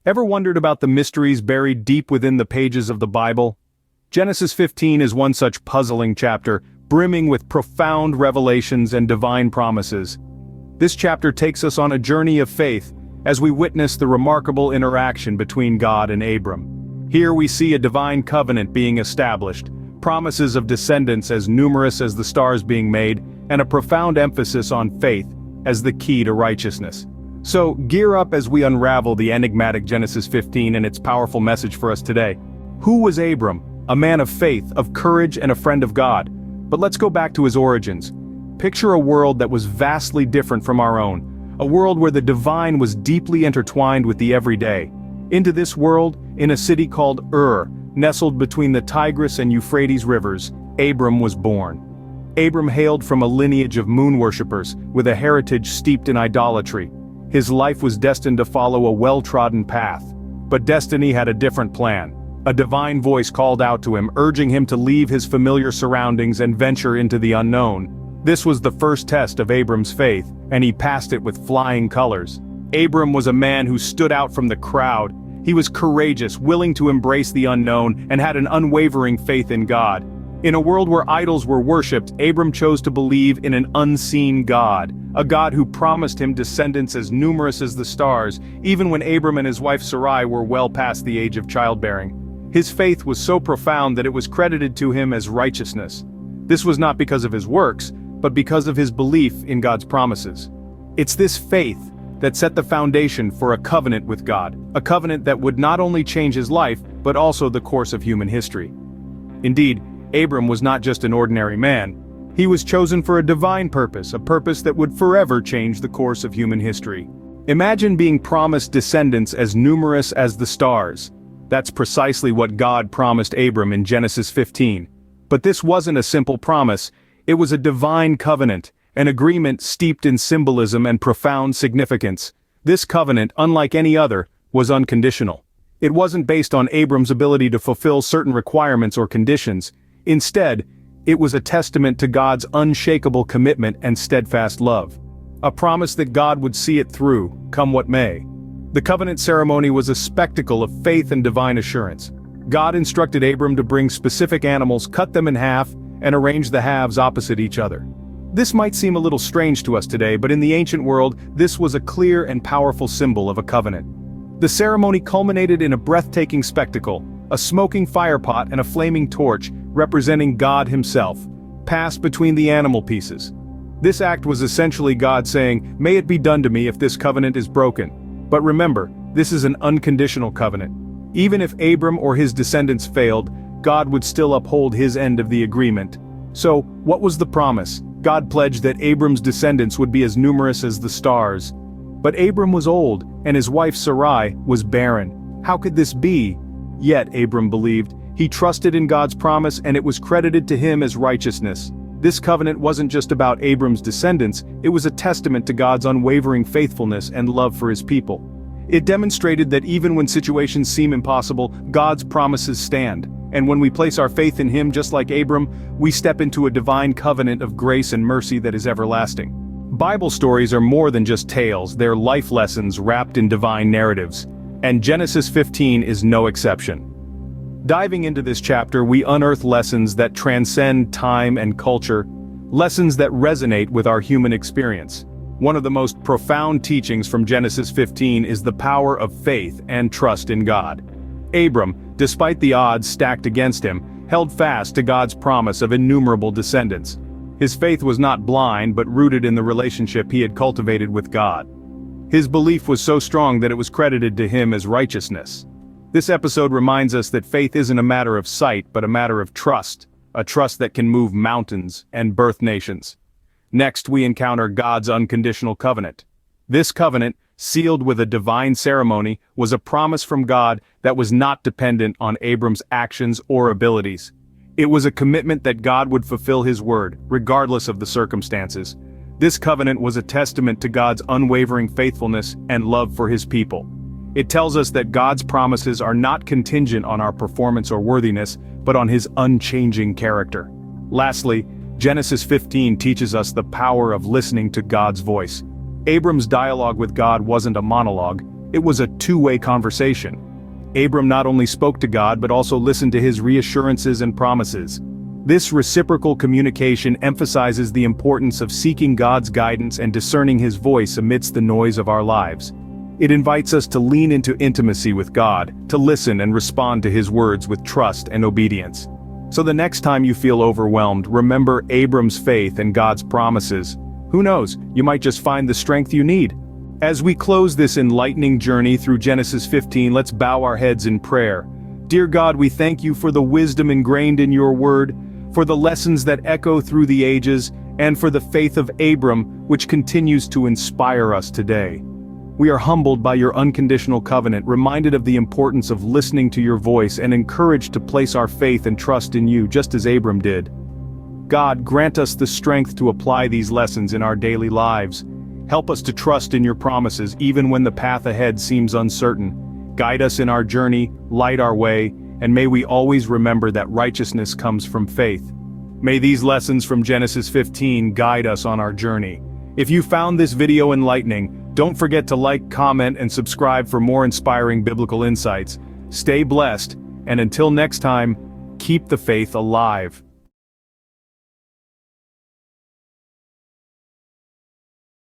Ever wondered about the mysteries buried deep within the pages of the Bible? Genesis 15 is one such puzzling chapter, brimming with profound revelations and divine promises. This chapter takes us on a journey of faith as we witness the remarkable interaction between God and Abram. Here we see a divine covenant being established, promises of descendants as numerous as the stars being made, and a profound emphasis on faith as the key to righteousness. So, gear up as we unravel the enigmatic Genesis 15 and its powerful message for us today. Who was Abram? A man of faith, of courage, and a friend of God. But let's go back to his origins. Picture a world that was vastly different from our own, a world where the divine was deeply intertwined with the everyday. Into this world, in a city called Ur, nestled between the Tigris and Euphrates rivers, Abram was born. Abram hailed from a lineage of moon worshippers, with a heritage steeped in idolatry. His life was destined to follow a well-trodden path. But destiny had a different plan. A divine voice called out to him, urging him to leave his familiar surroundings and venture into the unknown. This was the first test of Abram's faith, and he passed it with flying colors. Abram was a man who stood out from the crowd. He was courageous, willing to embrace the unknown, and had an unwavering faith in God. In a world where idols were worshipped, Abram chose to believe in an unseen God, a God who promised him descendants as numerous as the stars, even when Abram and his wife Sarai were well past the age of childbearing. His faith was so profound that it was credited to him as righteousness. This was not because of his works, but because of his belief in God's promises. It's this faith that set the foundation for a covenant with God, a covenant that would not only change his life, but also the course of human history. Indeed, Abram was not just an ordinary man. He was chosen for a divine purpose, a purpose that would forever change the course of human history. Imagine being promised descendants as numerous as the stars. That's precisely what God promised Abram in Genesis 15. But this wasn't a simple promise, it was a divine covenant, an agreement steeped in symbolism and profound significance. This covenant, unlike any other, was unconditional. It wasn't based on Abram's ability to fulfill certain requirements or conditions. Instead, it was a testament to God's unshakable commitment and steadfast love. A promise that God would see it through, come what may. The covenant ceremony was a spectacle of faith and divine assurance. God instructed Abram to bring specific animals, cut them in half, and arrange the halves opposite each other. This might seem a little strange to us today, but in the ancient world, this was a clear and powerful symbol of a covenant. The ceremony culminated in a breathtaking spectacle, a smoking firepot and a flaming torch representing God himself, passed between the animal pieces. This act was essentially God saying, "May it be done to me if this covenant is broken." But remember, this is an unconditional covenant. Even if Abram or his descendants failed, God would still uphold his end of the agreement. So, what was the promise? God pledged that Abram's descendants would be as numerous as the stars. But Abram was old, and his wife Sarai was barren. How could this be? Yet, Abram believed, he trusted in God's promise and it was credited to him as righteousness. This covenant wasn't just about Abram's descendants, it was a testament to God's unwavering faithfulness and love for his people. It demonstrated that even when situations seem impossible, God's promises stand. And when we place our faith in him just like Abram, we step into a divine covenant of grace and mercy that is everlasting. Bible stories are more than just tales, they're life lessons wrapped in divine narratives. And Genesis 15 is no exception. Diving into this chapter, we unearth lessons that transcend time and culture, lessons that resonate with our human experience. One of the most profound teachings from Genesis 15 is the power of faith and trust in God. Abram, despite the odds stacked against him, held fast to God's promise of innumerable descendants. His faith was not blind but rooted in the relationship he had cultivated with God. His belief was so strong that it was credited to him as righteousness. This episode reminds us that faith isn't a matter of sight but a matter of trust, a trust that can move mountains and birth nations. Next, we encounter God's unconditional covenant. This covenant, sealed with a divine ceremony, was a promise from God that was not dependent on Abram's actions or abilities. It was a commitment that God would fulfill his word, regardless of the circumstances. This covenant was a testament to God's unwavering faithfulness and love for his people. It tells us that God's promises are not contingent on our performance or worthiness, but on his unchanging character. Lastly, Genesis 15 teaches us the power of listening to God's voice. Abram's dialogue with God wasn't a monologue, It was a two-way conversation. Abram not only spoke to God but also listened to his reassurances and promises. This reciprocal communication emphasizes the importance of seeking God's guidance and discerning his voice amidst the noise of our lives. It invites us to lean into intimacy with God, to listen and respond to his words with trust and obedience. So the next time you feel overwhelmed, remember Abram's faith and God's promises. Who knows, you might just find the strength you need. As we close this enlightening journey through Genesis 15, let's bow our heads in prayer. Dear God, we thank you for the wisdom ingrained in your word, for the lessons that echo through the ages, and for the faith of Abram, which continues to inspire us today. We are humbled by your unconditional covenant, reminded of the importance of listening to your voice, and encouraged to place our faith and trust in you, just as Abram did. God, grant us the strength to apply these lessons in our daily lives. Help us to trust in your promises even when the path ahead seems uncertain. Guide us in our journey, light our way, and may we always remember that righteousness comes from faith. May these lessons from Genesis 15 guide us on our journey. If you found this video enlightening, don't forget to like, comment, and subscribe for more inspiring biblical insights. Stay blessed, and until next time, keep the faith alive.